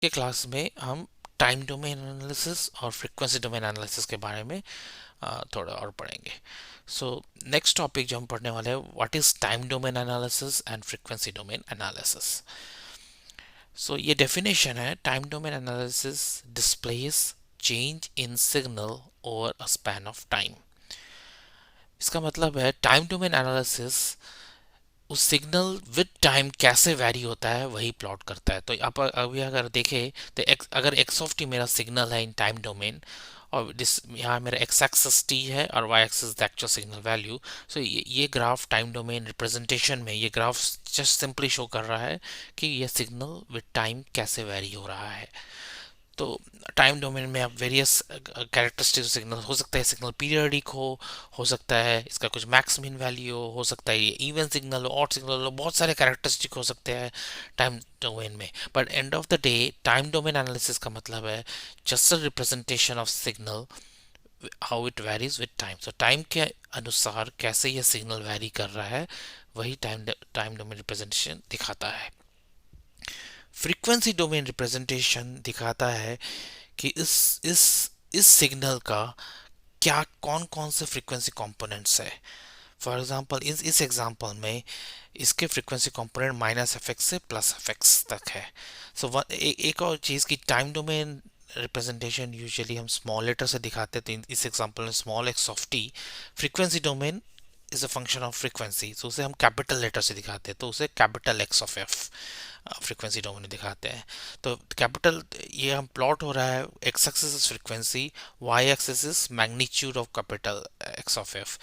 के क्लास में हम टाइम डोमेन एनालिसिस और फ्रीक्वेंसी डोमेन एनालिसिस के बारे में थोड़ा और पढ़ेंगे। सो नेक्स्ट टॉपिक जो हम पढ़ने वाले हैं, what is time domain analysis and frequency domain analysis. So ये डेफिनेशन है, time domain analysis displays change in signal over a span of time. इसका मतलब है टाइम डोमेन एनालिसिस उस सिग्नल विद टाइम कैसे वैरी होता है वही प्लॉट करता है। तो आप अभी अगर देखें तो अगर एक्स ऑफ टी मेरा सिग्नल है इन टाइम डोमेन, और दिस यहाँ मेरा एक्स एक्सिस टी है और Y axis the actual signal value. So ये ग्राफ टाइम डोमेन रिप्रेजेंटेशन में ये ग्राफ जस्ट सिंपली शो कर रहा है कि ये सिग्नल विद टाइम कैसे वैरी हो रहा है। तो टाइम डोमेन में आप वेरियस कैरेक्टरिस्टिक सिग्नल हो सकता है, सिग्नल पीरियडिक हो सकता है इसका कुछ मैक्स मीन वैल्यू हो सकता है ये इवन सिग्नल हो, ऑड सिग्नल हो, बहुत सारे कैरेक्टरिस्टिक हो सकते हैं टाइम डोमेन में। But end of the day time domain analysis का मतलब है just a representation of signal, how it varies with time. So time के अनुसार कैसे ये सिग्नल वेरी कर रहा है वही टाइम डोमेन रिप्रेजेंटेशन दिखाता है। फ्रीक्वेंसी डोमेन रिप्रेजेंटेशन दिखाता है कि इस सिग्नल का क्या कौन कौन से फ्रीक्वेंसी कंपोनेंट्स है। फॉर एग्जांपल इस एग्जांपल में इसके frequency component minus F x से प्लस एफ एक्स तक है। सो एक और चीज़ की टाइम डोमेन रिप्रेजेंटेशन यूजुअली हम स्मॉल लेटर से दिखाते हैं। तो इस एग्जांपल में small x of T frequency domain is a function of frequency, तो उसे हम कैपिटल लेटर से दिखाते हैं, तो उसे capital X of F frequency domain दिखाते हैं। तो कैपिटल ये हम प्लॉट हो रहा है, X axis is frequency, Y axis is magnitude of capital X of F.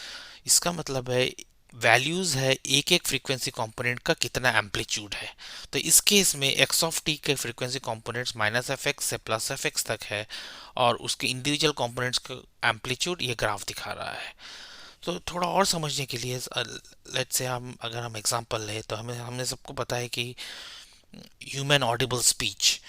इसका मतलब है वैल्यूज है एक एक फ्रीक्वेंसी कंपोनेंट का कितना एम्पलीट्यूड है। तो इस केस में एक्स ऑफ टी के frequency components minus F x से प्लस एफ एक्स तक है, और उसके इंडिविजुअल कंपोनेंट्स का एम्पलीट्यूड ये ग्राफ दिखा रहा है। तो थोड़ा और समझने के लिए लेट्स से हम अगर हम एग्जांपल लें, तो हमें हमने सबको पता है कि human Audible speech,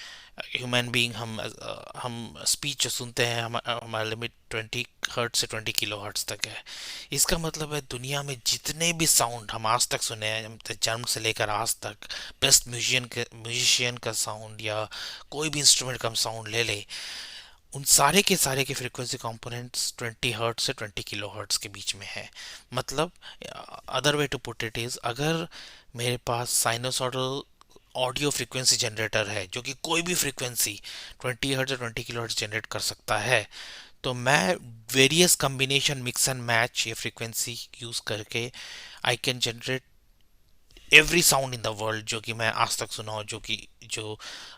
human being हम स्पीच जो सुनते हैं हमारा लिमिट 20 हर्ट्ज से 20 किलो हर्ट्ज तक है। इसका मतलब है दुनिया में जितने भी साउंड हम आज तक सुने हैं, जन्म से लेकर आज तक, बेस्ट म्यूजिशियन का साउंड या कोई भी इंस्ट्रूमेंट का साउंड ले ले, उन सारे के फ्रीक्वेंसी कंपोनेंट्स 20 हर्ट्ज से 20 किलो हर्ट्ज के बीच में है। मतलब other way to put it is, अगर मेरे पास साइनोसॉइडल ऑडियो फ्रीक्वेंसी जनरेटर है जो कि कोई भी फ्रीक्वेंसी 20 हर्ट्ज या 20 किलो हर्ट्ज जनरेट कर सकता है, तो मैं various combination mix and match ये फ्रीक्वेंसी यूज करके I can generate every sound in the world जो कि मैं आज तक सुना हो, जो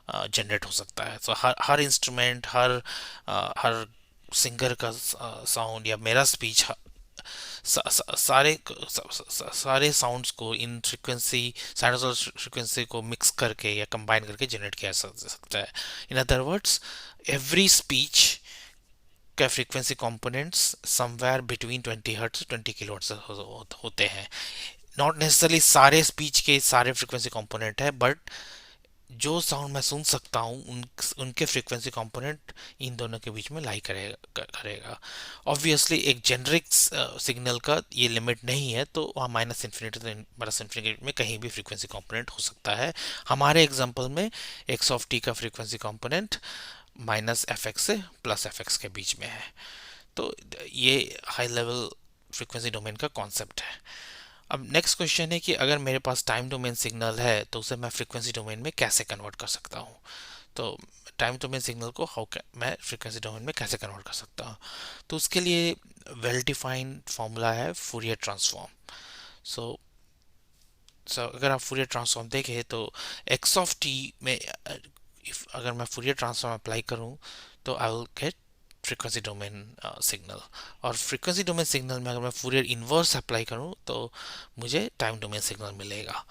जनरेट हो सकता है। तो हर इंस्ट्रूमेंट, हर सिंगर का साउंड या मेरा स्पीच, सारे साउंड्स को इन फ्रीक्वेंसी साइनसॉइडल फ्रीक्वेंसी को मिक्स करके या कंबाइन करके जनरेट किया जा सकता है। In other words, every speech का frequency components somewhere between 20 hertz 20 kilo hertz होते हैं। नॉट नेसेसरली सारे स्पीच के सारे फ्रीक्वेंसी कंपोनेंट है, बट जो साउंड मैं सुन सकता हूँ उनके फ्रीक्वेंसी कंपोनेंट इन दोनों के बीच में लाई करेगा। ऑब्वियसली एक जेनरिक सिग्नल का ये लिमिट नहीं है, तो वहाँ माइनस इन्फिनिटी से प्लस इन्फिनिटी में कहीं भी फ्रीक्वेंसी कंपोनेंट हो सकता है। हमारे एग्जांपल में एक्स ऑफ टी का frequency component minus F x से प्लस एफ एक्स के बीच में है। तो ये हाई लेवल फ्रीक्वेंसी डोमेन का कॉन्सेप्ट है। अब नेक्स्ट क्वेश्चन है कि अगर मेरे पास टाइम डोमेन सिग्नल है तो उसे मैं फ्रीक्वेंसी डोमेन में कैसे कन्वर्ट कर सकता हूँ। तो टाइम डोमेन सिग्नल को मैं फ्रीक्वेंसी डोमेन में कैसे कन्वर्ट कर सकता हूँ, तो उसके लिए वेल डिफाइंड फॉर्मूला है फूरियर ट्रांसफॉर्म। सो अगर आप फूरियर ट्रांसफॉर्म देखें तो एक्स ऑफ टी में अगर मैं फूरियर ट्रांसफॉर्म अप्लाई करूँ तो I will get frequency domain signal. और फ्रीक्वेंसी डोमेन सिग्नल में अगर मैं फूरियर इन्वर्स अप्लाई करूँ तो मुझे टाइम डोमेन सिग्नल मिलेगा।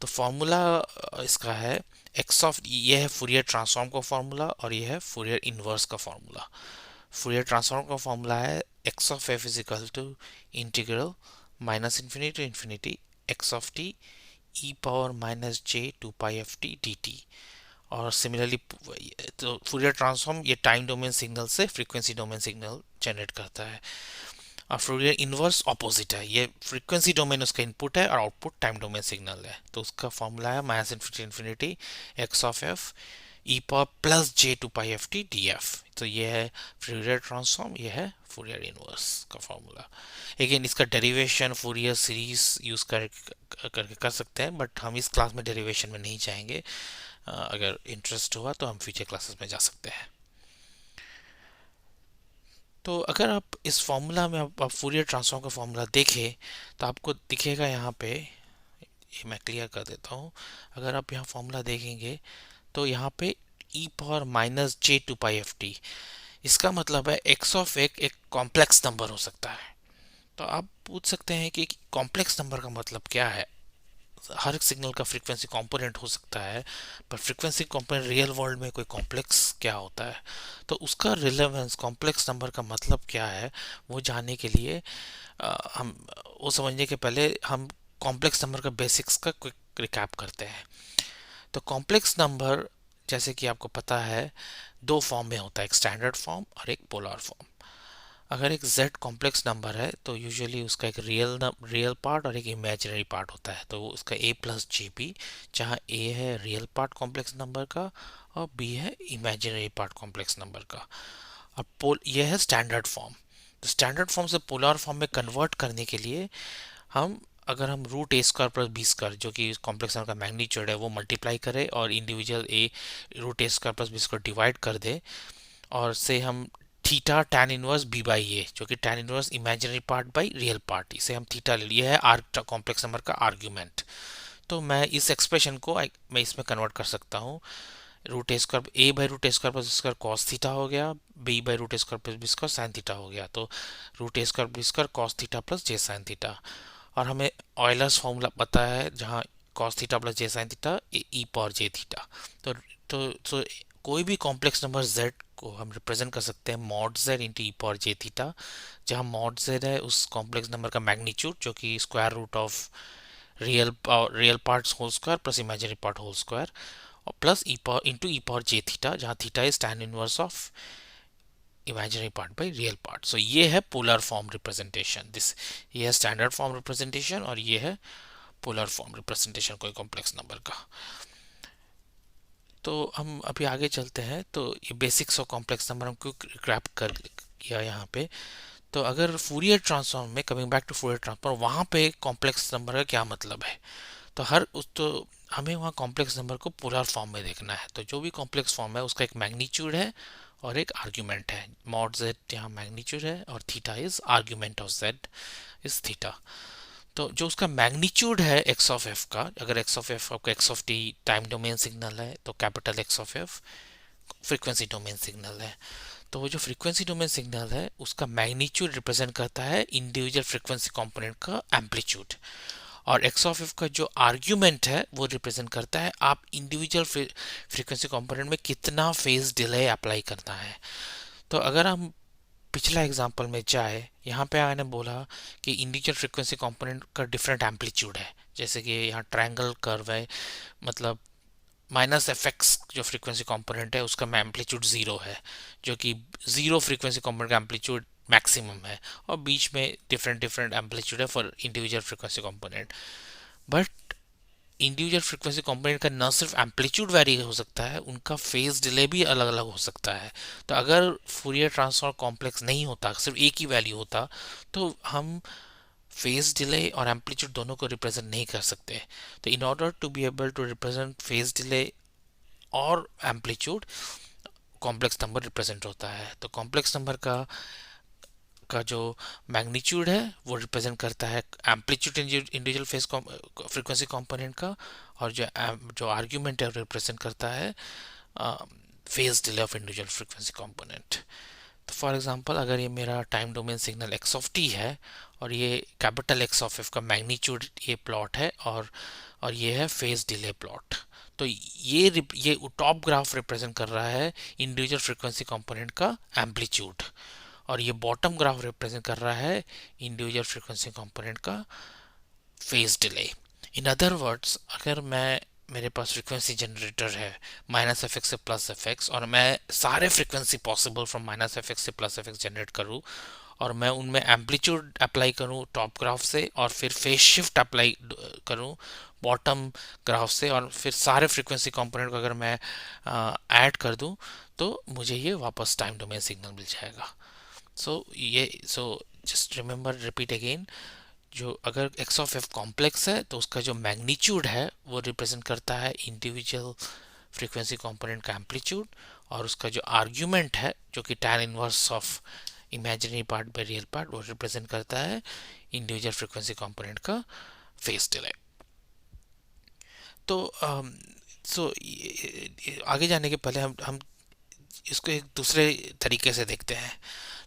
तो फॉर्मूला इसका है एक्स ऑफ, ये है फूरियर ट्रांसफॉर्म का फॉर्मूला और ये है फूरियर इन्वर्स का फॉर्मूला। फूरियर ट्रांसफॉर्म का फॉर्मूला है x of f is equal to integral minus infinity to infinity x of t e power minus J two pi F t d t. और similarly तो Fourier transform ये time domain signal से frequency domain signal generate करता है, और Fourier inverse opposite है, ये frequency domain उसका इनपुट है और आउटपुट टाइम डोमेन सिग्नल है। तो उसका फॉर्मूला है minus infinity infinity x of f e power plus j two pi F t d f. तो ये है फूरियर ट्रांसफॉर्म, ये है फूरियर इनवर्स का फॉर्मूला। अगेन इसका डेरिवेशन फूरियर सीरीज यूज करके कर सकते हैं, बट हम इस क्लास में डेरिवेशन में नहीं जाएंगे। अगर इंटरेस्ट हुआ तो हम फ्यूचर क्लासेस में जा सकते हैं। तो अगर आप इस फॉर्मूला में आप फूरियर ट्रांसफॉर्म का फॉर्मूला देखें तो आपको दिखेगा यहाँ पे, ये मैं क्लियर कर देता हूँ। अगर आप यहाँ फॉर्मूला देखेंगे तो यहाँ पे ई पावर माइनस जे टू पाई एफ टी, इसका मतलब है एक्स ऑफ एक कॉम्प्लेक्स नंबर हो सकता है। तो आप पूछ सकते हैं कि कॉम्प्लेक्स नंबर का मतलब क्या है। हर एक सिग्नल का फ्रीक्वेंसी कंपोनेंट हो सकता है, पर फ्रीक्वेंसी कंपोनेंट रियल वर्ल्ड में कोई कॉम्प्लेक्स क्या होता है, तो उसका रिलेवेंस कॉम्प्लेक्स नंबर का मतलब क्या है वो जानने के लिए हम वो समझने के पहले हम कॉम्प्लेक्स नंबर का बेसिक्स का क्विक रिकैप करते हैं। तो कॉम्प्लेक्स नंबर जैसे कि आपको पता है दो फॉर्म में होता है, एक स्टैंडर्ड फॉर्म और एक पोलर फॉर्म। अगर एक z कॉम्प्लेक्स नंबर है तो यूजुअली उसका एक रियल पार्ट और एक इमेजिनरी पार्ट होता है, तो उसका a प्लस जे बी, जहाँ a है रियल पार्ट कॉम्प्लेक्स नंबर का और b है इमेजिनरी पार्ट कॉम्प्लेक्स नंबर का। और पोल यह है स्टैंडर्ड फॉर्म। तो स्टैंडर्ड फॉर्म से पोलर फॉर्म में कन्वर्ट करने के लिए हम अगर हम root A square plus B square जो कि कॉम्प्लेक्स नंबर का मैग्नीट्यूड है वो मल्टीप्लाई करें और individual A root A square plus B square divide कर दे, और से हम theta tan inverse B by A जो कि tan inverse imaginary part by real part, इसे हम थीटा ले लिए है आर्क कॉम्प्लेक्स नंबर का आर्ग्यूमेंट। तो मैं इस एक्सप्रेशन को मैं इसमें कन्वर्ट कर सकता हूँ। Root A square A by root A square plus square cos theta हो गया, B by root A square plus B square sine theta हो गया। तो root A square B square cos theta plus J sine theta. और हमें Euler's formula पता है जहाँ cos theta plus J sine theta E power J theta. तो तो कोई भी कॉम्प्लेक्स नंबर z को हम रिप्रेजेंट कर सकते हैं mod z into E power J theta, जहाँ मॉड z है उस कॉम्प्लेक्स नंबर का मैग्नीट्यूड जो कि square root of real part whole square plus imaginary part whole square और plus E power into E power J theta, जहाँ theta is tan inverse of imaginary part by real part. So ये है polar form representation. This ये है standard form representation और ये है polar form representation कोई कॉम्प्लेक्स नंबर का। तो हम अभी आगे चलते हैं। तो ये बेसिक्स ऑफ कॉम्प्लेक्स नंबर हम क्यों ग्रैप कर किया यहाँ पे। तो अगर फूरियर ट्रांसफॉर्म में coming back to Fourier transform वहाँ पे कॉम्प्लेक्स नंबर का क्या मतलब है, तो हर उस तो हमें वहाँ कॉम्प्लेक्स नंबर को पोलर फॉर्म में देखना है। तो जो भी कॉम्प्लेक्स फॉर्म है उसका एक मैग्नीट्यूड है और एक आर्ग्यूमेंट है। मॉड z यहाँ मैग्नीट्यूड है और theta is argument of z is theta. तो जो उसका मैग्नीट्यूड है एक्स ऑफ एफ का, अगर एक्स ऑफ एफ आपका x of T time domain signal है तो capital X of F frequency domain signal है। तो वो जो फ्रीक्वेंसी डोमेन सिग्नल है उसका मैग्नीट्यूड रिप्रेजेंट करता है इंडिविजुअल फ्रीक्वेंसी कंपोनेंट का एम्पलीट्यूड, और एक्स ऑफ एफ का जो आर्ग्यूमेंट है वो रिप्रेजेंट करता है आप इंडिविजुअल फ्रीक्वेंसी कंपोनेंट में कितना फेज डिले अप्लाई करना है। तो अगर हम पिछला एग्जांपल में जाए, यहाँ पे मैंने बोला कि इंडिविजुअल फ्रीक्वेंसी कंपोनेंट का डिफरेंट एम्पलीट्यूड है। जैसे कि यहाँ ट्रायंगल कर्व है, मतलब माइनस एफ एक्स जो फ्रीक्वेंसी कंपोनेंट है उसका एम्पलीट्यूड ज़ीरो है, जो कि ज़ीरो फ्रीक्वेंसी कंपोनेंट का एम्पलीट्यूड मैक्सिमम है, और बीच में डिफरेंट डिफरेंट एम्पलीट्यूड है for individual frequency component. But individual frequency component का न सिर्फ एम्पलीट्यूड वेरी हो सकता है, उनका फेज डिले भी अलग अलग हो सकता है। तो अगर फूरियर ट्रांसफॉर्म कॉम्प्लेक्स नहीं होता, सिर्फ एक ही वैल्यू होता, तो हम फेज डिले और एम्पलीट्यूड दोनों को रिप्रेजेंट नहीं कर सकते। तो in order to be able to represent phase delay और एम्पलीट्यूड, कॉम्प्लेक्स नंबर रिप्रेजेंट होता है। तो कॉम्प्लेक्स नंबर का जो मैग्नीट्यूड है वो रिप्रेजेंट करता है amplitude individual phase frequency component का, और जो जो आर्ग्यूमेंट है वो रिप्रेजेंट करता है phase delay of individual frequency component. तो फॉर एग्जांपल अगर ये मेरा time domain signal x of T है और ये कैपिटल एक्स ऑफ एफ का मैग्नीट्यूड ये प्लॉट है, और ये है फेज डिले प्लॉट। तो ये टॉप ग्राफ रिप्रेजेंट कर रहा है इंडिविजुअल फ्रीक्वेंसी कंपोनेंट का एम्पलीट्यूड, और ये बॉटम ग्राफ रिप्रेजेंट कर रहा है इंडिविजुअल फ्रीक्वेंसी कंपोनेंट का फेज डिले। इन अदर वर्ड्स, अगर मेरे पास फ्रीक्वेंसी जनरेटर है माइनस एफ एक्स से प्लस एफ एक्स, और मैं सारे frequency possible from minus F x से प्लस एफ एक्स जनरेट करूँ और मैं उनमें एम्पलीट्यूड अप्लाई करूं टॉप ग्राफ से और फिर फेज शिफ्ट अप्लाई करूं बॉटम ग्राफ से और फिर सारे फ्रीक्वेंसी कंपोनेंट को अगर मैं ऐड कर दूं तो मुझे ये वापस टाइम डोमेन सिग्नल मिल जाएगा। So just remember, repeat again, जो अगर एक्स ऑफ एफ कॉम्प्लेक्स है तो उसका जो मैग्नीट्यूड है वो रिप्रेजेंट करता है इंडिविजुअल फ्रीक्वेंसी कंपोनेंट का एम्पलीट्यूड, और उसका जो आर्ग्यूमेंट है जो कि tan inverse of imaginary part by real part वो रिप्रेजेंट करता है इंडिविजुअल फ्रीक्वेंसी कंपोनेंट का फेज डिले। तो आगे जाने के पहले हम इसको एक दूसरे तरीके से देखते हैं।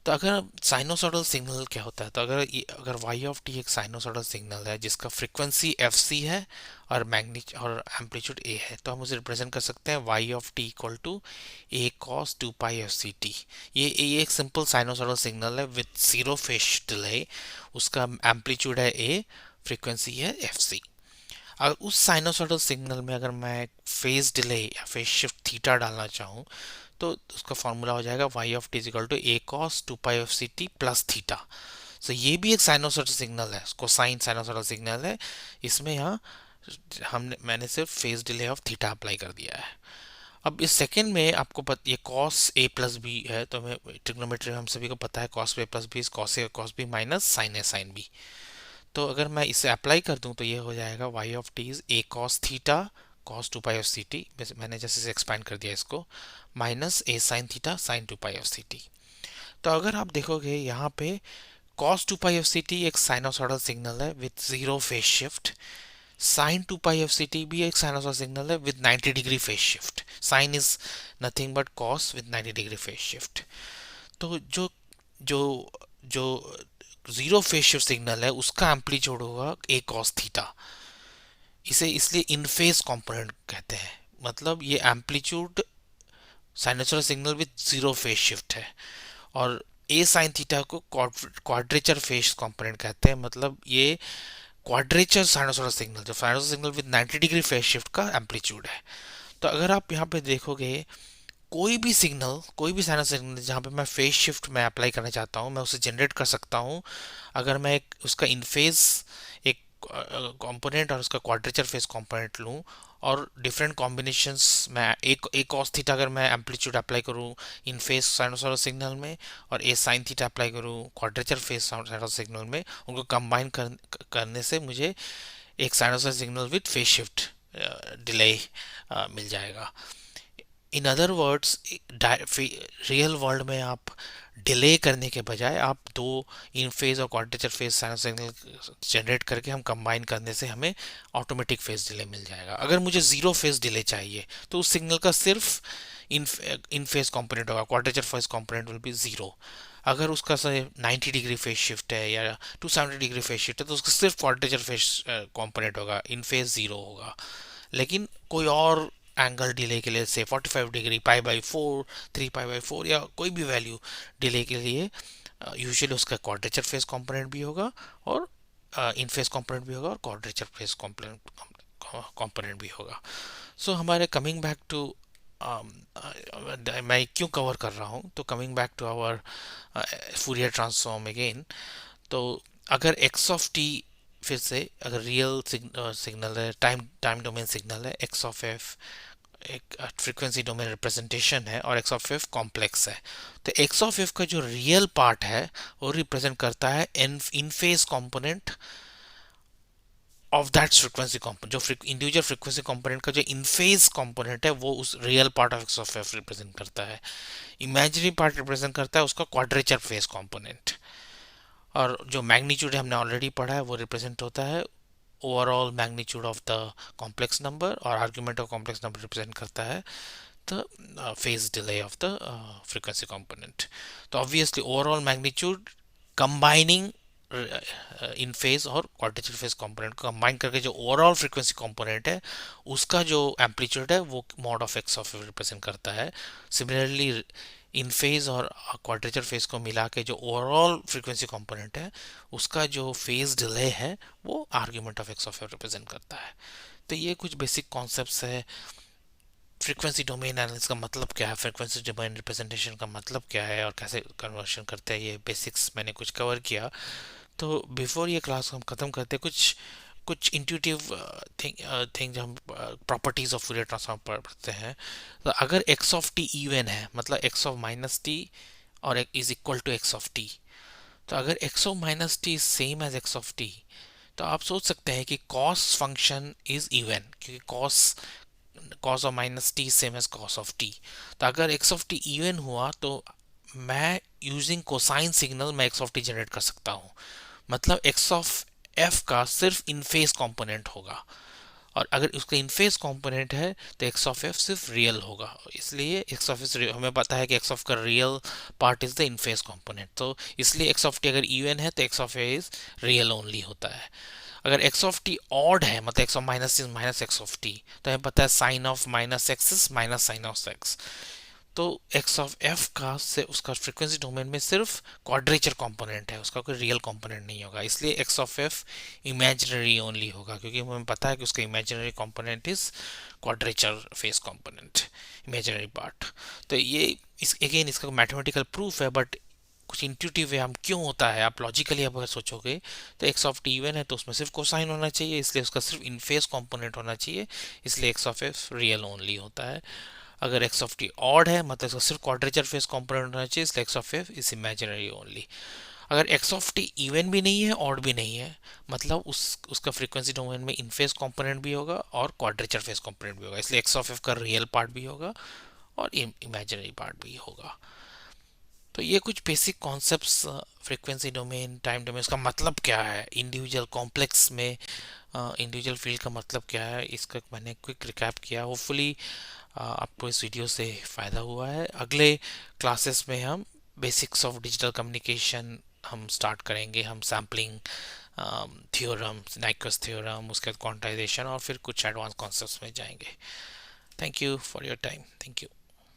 तो अगर साइनोसॉइडल सिग्नल क्या होता है, तो अगर y ऑफ t एक साइनोसॉइडल सिग्नल है जिसका फ्रीक्वेंसी fc है और मैग्नीट्यूड और एम्पलीट्यूड a है, तो हम उसे रिप्रेजेंट कर सकते हैं y of t equal to a cos 2 pi fc t। ये एक सिंपल साइनोसॉइडल सिग्नल है विद जीरो फेज डिले, उसका एम्पलीट्यूड है a, फ्रीक्वेंसी है fc। अगर उस साइनोसॉइडल सिग्नल में अगर मैं फेज डिले या फेज शिफ्ट थीटा डालना चाहूँ तो उसका फॉर्मूला हो जाएगा y of T equal to a cos 2 pi of c t plus theta. So ये भी एक साइनोसॉइडल सिग्नल है, कोसाइन साइनोसॉइडल सिग्नल है। इसमें यहाँ मैंने सिर्फ phase delay of theta apply कर दिया है। अब इस सेकंड में आपको ये cos a प्लस बी है, तो हमें ट्रिग्नोमेट्री में हम सभी को पता है cos a plus b is cos a cos b minus sine a sine b। तो अगर मैं इसे अप्लाई कर दूं तो ये हो जाएगा y of t is a cos theta cos 2 pi of ct, मैंने जैसे से एक्सपांड कर दिया इसको, minus a sin theta sin 2 pi of ct। तो अगर आप देखोगे यहाँ पे cos 2 pi of ct एक साइनोसॉइडल सिग्नल है with zero phase shift, sin 2 pi of ct भी एक साइनोसॉइडल सिग्नल है with 90 degree phase shift. sin is nothing but cos with 90 degree phase shift. तो जो जो जो जीरो फेज शिफ्ट सिग्नल है उसका एम्पलीट्यूड होगा a cos थीटा। इसे इसलिए इन फेज कंपोनेंट कहते हैं, मतलब ये amplitude sinusoidal signal with zero phase shift है। और ए साइन थीटा को क्वाड्रेचर फेज कंपोनेंट कहते हैं, मतलब ये क्वाड्रेचर साइनसोइडल सिग्नल, जो sinusoidal signal with 90 degree phase shift का एम्पलीट्यूड है। तो अगर आप यहाँ पे देखोगे कोई भी सिग्नल, कोई भी साइनसोइडल सिग्नल जहाँ पे मैं फेज शिफ्ट में अप्लाई करना चाहता हूँ मैं उसे जनरेट कर सकता हूँ। अगर मैं एक उसका इन फेज एक कंपोनेंट और उसका क्वाड्रेचर फेज कंपोनेंट लूँ और डिफरेंट कॉम्बिनेशंस में एक cos थीटा अगर मैं एम्पलीट्यूड अप्लाई करूँ इन फेज साइनोसॉइडल सिग्नल में और ए साइन थीटा अप्लाई करूँ क्वाड्रेचर फेज साइनोसॉइडल सिग्नल में, उनको कंबाइन करने से मुझे एक sinusoidal signal with phase shift delay मिल जाएगा। In other words, real world में आप डिले करने के बजाय आप दो इन फेज और quadrature phase sinus signal generate करके हम कंबाइन करने से हमें ऑटोमेटिक फेज डिले मिल जाएगा। अगर मुझे जीरो फेज डिले चाहिए तो उस सिग्नल का सिर्फ इन फेज कंपोनेंट होगा, quadrature phase component will be zero. अगर उसका से 90 डिग्री फेज शिफ्ट है या 270 डिग्री फेज शिफ्ट है तो उसका सिर्फ क्वाड्रेचर फेज कंपोनेंट होगा, इन फेज जीरो होगा। लेकिन कोई और एंगल डिले के लिए से 45 degree pi by 4, 3 pi by 4 या कोई भी वैल्यू डिले के लिए यूजुअली उसका क्वाड्रेचर फेज कंपोनेंट भी होगा और इन फेज कंपोनेंट भी होगा और क्वाड्रेचर फेज कंपोनेंट भी होगा। सो हमारे कमिंग बैक टू, मैं क्यों कवर कर रहा हूँ, तो coming back to our Fourier transform again. तो अगर एक्स ऑफ टी फिर से अगर रियल सिग्नल है, टाइम टाइम डोमेन सिग्नल है, एक्स ऑफ एफ एक फ्रीक्वेंसी डोमेन रिप्रेजेंटेशन है और एक्स ऑफ एफ कॉम्प्लेक्स है, तो एक्स ऑफ एफ का जो रियल पार्ट है वो रिप्रेजेंट करता है in phase component of that frequency component. जो इंडिविजुअल फ्रीक्वेंसी कंपोनेंट का जो इन फेज कंपोनेंट है वो उस real part of X of F represent करता है। इमेजिनरी पार्ट रिप्रेजेंट करता है उसका क्वाड्रेचर फेज कंपोनेंट। और जो मैग्नीट्यूड हमने ऑलरेडी पढ़ा है वो रिप्रेजेंट होता है overall magnitude of the complex number, और argument of complex number represent करता है the phase delay of the frequency component. तो obviously overall magnitude combining in phase और क्वाड्रेचर फेज कंपोनेंट को कंबाइन करके जो ओवरऑल फ्रीक्वेंसी कंपोनेंट है उसका जो एम्पलीट्यूड है वो mod of X of represent करता है। सिमिलरली इन फेज और क्वाड्रेचर फेज को मिला के जो ओवरऑल फ्रीक्वेंसी कंपोनेंट है उसका जो फेज डिले है वो argument of X of represent करता है। तो ये कुछ बेसिक कॉन्सेप्ट्स है फ्रीक्वेंसी डोमेन एनालिसिस का मतलब क्या है, फ्रीक्वेंसी डोमेन रिप्रेजेंटेशन का मतलब क्या है और कैसे कन्वर्शन करते हैं, ये बेसिक्स मैंने कुछ कवर किया। तो बिफोर ये क्लास हम ख़त्म करते हैं, कुछ कुछ इंट्यूटिव थिंग जो हम प्रॉपर्टीज ऑफ फूरियर ट्रांसफॉर्म पढ़ते हैं। तो अगर एक्स ऑफ टी इवन है, मतलब एक्स ऑफ माइनस टी और is equal to x of t, तो अगर x of minus t same as x of t, तो आप सोच सकते हैं कि कॉस फंक्शन इज इवन, क्योंकि cos of minus t same as cos of t. तो अगर एक्स ऑफ टी इवन हुआ तो मैं यूजिंग कोसाइन सिग्नल मैं एक्स ऑफ टी जनरेट कर सकता हूँ। मतलब एक्स ऑफ एफ का सिर्फ इन फेस कॉम्पोनेंट होगा, और अगर उसका इन फेस कॉम्पोनेंट है तो एक्स ऑफ एफ सिर्फ रियल होगा। इसलिए एक्स ऑफ एफ, हमें पता है कि एक्स ऑफ का real part is the in phase component, तो इसलिए एक्स ऑफ टी अगर इवन है तो x of a is real only होता है। अगर एक्स ऑफ टी ऑड है, मतलब x of minus is minus x of t, तो हमें पता है sine of minus x is minus sign of x. तो एक्स ऑफ एफ का से उसका फ्रीक्वेंसी डोमेन में सिर्फ क्वाड्रेचर कंपोनेंट है, उसका कोई रियल कंपोनेंट नहीं होगा। इसलिए x of F imaginary only होगा, क्योंकि हमें पता है कि उसका imaginary component is quadrature face component, imaginary part. तो ये इस अगेन इसका मैथमेटिकल प्रूफ है, बट कुछ इंट्यूटिव है हम क्यों होता है, आप लॉजिकली आप अगर सोचोगे तो एक्स ऑफ टी इवन है तो उसमें सिर्फ कोसाइन होना चाहिए, इसलिए उसका सिर्फ इन फेस कंपोनेंट होना चाहिए, इसलिए x of F real only होता है। अगर एक्स ऑफ टी ऑड है, मतलब इसका सिर्फ क्वाड्रेचर फेस कंपोनेंट होना चाहिए, इसलिए x of f is imaginary only. अगर एक्स ऑफ टी इवन भी नहीं है ऑड भी नहीं है, मतलब उसका फ्रीक्वेंसी डोमेन में इन फेस कंपोनेंट भी होगा और क्वाड्रेचर फेस कंपोनेंट भी होगा, इसलिए एक्स ऑफ एफ का रियल पार्ट भी होगा और इमेजिनरी पार्ट भी होगा। तो ये कुछ basic concepts, frequency domain, time domain, इसका मतलब क्या है इंडिविजुअल कॉम्प्लेक्स में, इंडिविजुअल फील्ड का मतलब क्या है, इसका मैंने क्विक रिकैप किया। होपफुली आपको इस वीडियो से फ़ायदा हुआ है। अगले क्लासेस में हम बेसिक्स ऑफ डिजिटल कम्युनिकेशन हम स्टार्ट करेंगे, हम सैम्पलिंग थ्योरम, नाइक्वस थ्योरम, उसके बाद क्वांटाइजेशन और फिर कुछ एडवांस कॉन्सेप्ट्स में जाएंगे। Thank you for your time. Thank you.